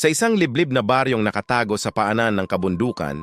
Sa isang liblib na baryong nakatago sa paanan ng kabundukan,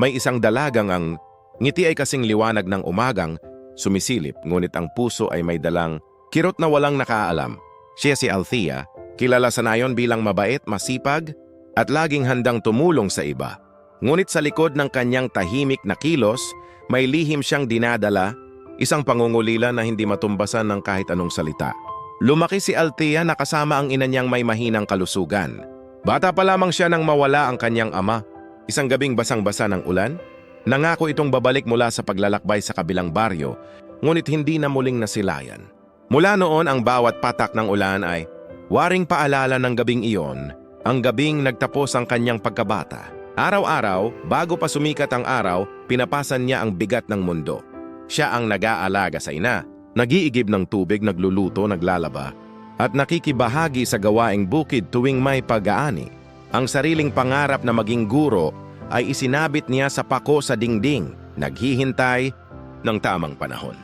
may isang dalagang ang ngiti ay kasing liwanag ng umagang sumisilip, ngunit ang puso ay may dalang kirot na walang nakaalam. Siya si Althea, kilala sa nayon bilang mabait, masipag, at laging handang tumulong sa iba. Ngunit sa likod ng kanyang tahimik na kilos, may lihim siyang dinadala, isang pangungulila na hindi matumbasan ng kahit anong salita. Lumaki si Althea na kasama ang ina niyang may mahinang kalusugan. Bata pa lamang siya nang mawala ang kanyang ama. Isang gabing basang-basa ng ulan, nangako itong babalik mula sa paglalakbay sa kabilang baryo, ngunit hindi na muling nasilayan. Mula noon, ang bawat patak ng ulan ay waring paalala ng gabing iyon, ang gabing nagtapos ang kanyang pagkabata. Araw-araw, bago pa sumikat ang araw, pinapasan niya ang bigat ng mundo. Siya ang nag-aalaga sa ina, nag-iigib ng tubig, nagluluto, naglalaba, at nakikibahagi sa gawaing bukid tuwing may pag-aani. Ang sariling pangarap na maging guro ay isinabit niya sa pako sa dingding, naghihintay ng tamang panahon.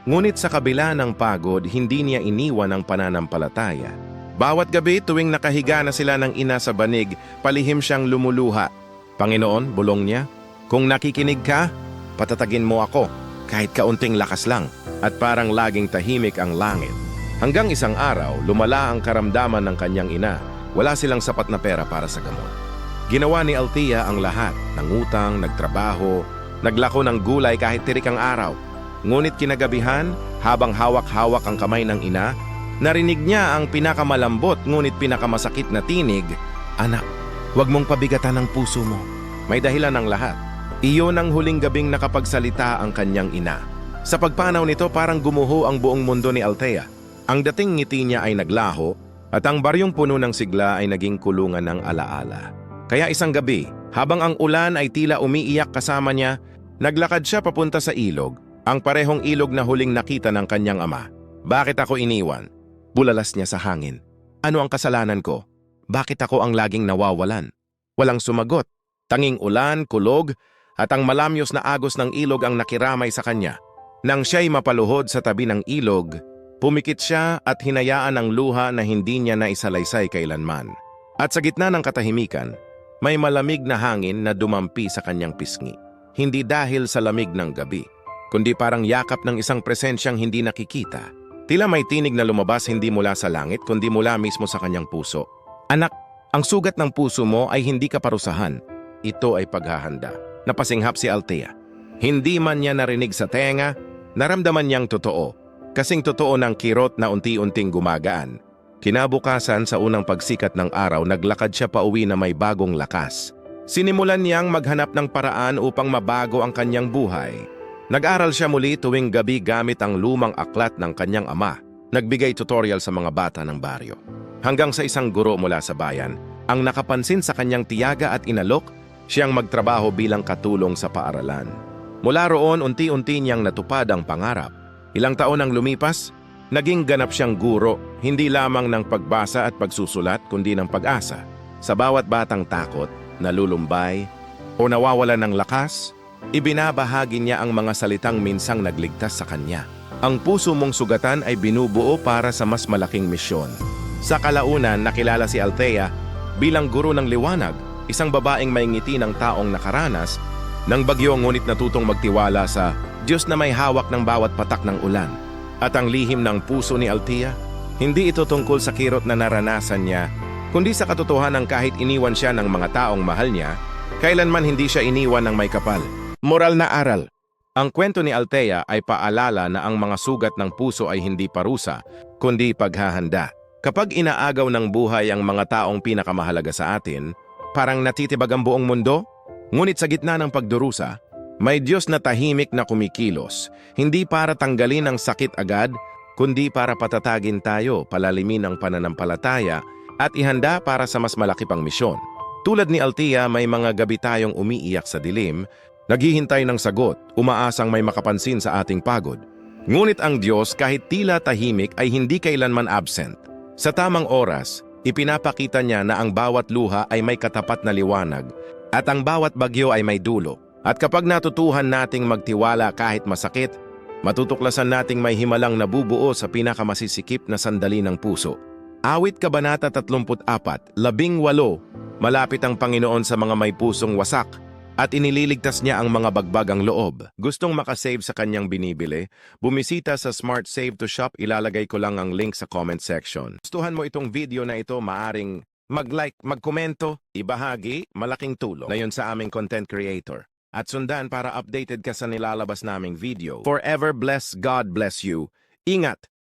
Ngunit sa kabila ng pagod, hindi niya iniwan ang pananampalataya. Bawat gabi tuwing nakahiga na sila ng ina sa banig, palihim siyang lumuluha. Panginoon, bulong niya, kung nakikinig ka, patatagin mo ako, kahit kaunting lakas lang, at parang laging tahimik ang langit. Hanggang isang araw, lumala ang karamdaman ng kanyang ina. Wala silang sapat na pera para sa gamot. Ginawa ni Althea ang lahat, nangutang, nagtrabaho, naglako ng gulay kahit tirik ang araw. Ngunit kinagabihan, habang hawak-hawak ang kamay ng ina, narinig niya ang pinakamalambot ngunit pinakamasakit na tinig, "Anak, huwag mong pabigatan ang puso mo." May dahilan ng lahat. Iyon ang huling gabing nakapagsalita ang kanyang ina. Sa pagpanaw nito, parang gumuho ang buong mundo ni Althea. Ang dating ngiti niya ay naglaho at ang baryong puno ng sigla ay naging kulungan ng alaala. Kaya isang gabi, habang ang ulan ay tila umiiyak kasama niya, naglakad siya papunta sa ilog, ang parehong ilog na huling nakita ng kanyang ama. "Bakit ako iniwan?" Bulalas niya sa hangin. "Ano ang kasalanan ko? Bakit ako ang laging nawawalan?" Walang sumagot. Tanging ulan, kulog, at ang malamyos na agos ng ilog ang nakiramay sa kanya. Nang siya'y mapaluhod sa tabi ng ilog, pumikit siya at hinayaan ang luha na hindi niya naisalaysay kailanman. At sa gitna ng katahimikan, may malamig na hangin na dumampi sa kanyang pisngi. Hindi dahil sa lamig ng gabi, kundi parang yakap ng isang presensyang hindi nakikita. Tila may tinig na lumabas hindi mula sa langit, kundi mula mismo sa kanyang puso. "Anak, ang sugat ng puso mo ay hindi kaparusahan. Ito ay paghahanda." Napasinghap si Althea. Hindi man niya narinig sa tenga, naramdaman niyang totoo. Kasing totoo ng kirot na unti-unting gumagaan. Kinabukasan sa unang pagsikat ng araw, naglakad siya pauwi na may bagong lakas. Sinimulan niyang maghanap ng paraan upang mabago ang kanyang buhay. Nag-aral siya muli tuwing gabi gamit ang lumang aklat ng kanyang ama. Nagbigay tutorial sa mga bata ng baryo. Hanggang sa isang guro mula sa bayan, ang nakapansin sa kanyang tiyaga at inalok, siyang magtrabaho bilang katulong sa paaralan. Mula roon, unti-unti niyang natupad ang pangarap. Ilang taon ang lumipas, naging ganap siyang guro, hindi lamang ng pagbasa at pagsusulat, kundi ng pag-asa. Sa bawat batang takot, nalulumbay, o nawawalan ng lakas, ibinabahagi niya ang mga salitang minsang nagligtas sa kanya. Ang puso mong sugatan ay binubuo para sa mas malaking misyon. Sa kalaunan, nakilala si Althea bilang guro ng liwanag, isang babaeng may ngiti ng taong nakaranas ng bagyo, ngunit natutong magtiwala sa Diyos na may hawak ng bawat patak ng ulan. At ang lihim ng puso ni Althea, hindi ito tungkol sa kirot na naranasan niya, kundi sa katotohanan kahit iniwan siya ng mga taong mahal niya, kailanman hindi siya iniwan ng may kapal. Moral na aral. Ang kwento ni Althea ay paalala na ang mga sugat ng puso ay hindi parusa, kundi paghahanda. Kapag inaagaw ng buhay ang mga taong pinakamahalaga sa atin, parang natitibag ang buong mundo. Ngunit sa gitna ng pagdurusa, may Diyos na tahimik na kumikilos, hindi para tanggalin ang sakit agad, kundi para patatagin tayo, palalimin ang pananampalataya, at ihanda para sa mas malaki pang misyon. Tulad ni Althea, may mga gabi tayong umiiyak sa dilim, naghihintay ng sagot, umaasang may makapansin sa ating pagod. Ngunit ang Diyos, kahit tila tahimik, ay hindi kailanman absent. Sa tamang oras, ipinapakita niya na ang bawat luha ay may katapat na liwanag, at ang bawat bagyo ay may dulo. At kapag natutuhan nating magtiwala kahit masakit, matutuklasan nating may himalang nabubuo sa pinakamasisikip na sandali ng puso. Awit Kabanata 34, 18. Malapit ang Panginoon sa mga may pusong wasak at inililigtas niya ang mga bagbagang loob. Gustong makasave sa kanyang binibili? Bumisita sa Smart Save to Shop, ilalagay ko lang ang link sa comment section. Gustuhan mo itong video na ito, maaring mag-like, magkomento, ibahagi, malaking tulong na yun sa aming content creator. At sundan para updated ka sa nilalabas naming video. Forever bless, God bless you. Ingat!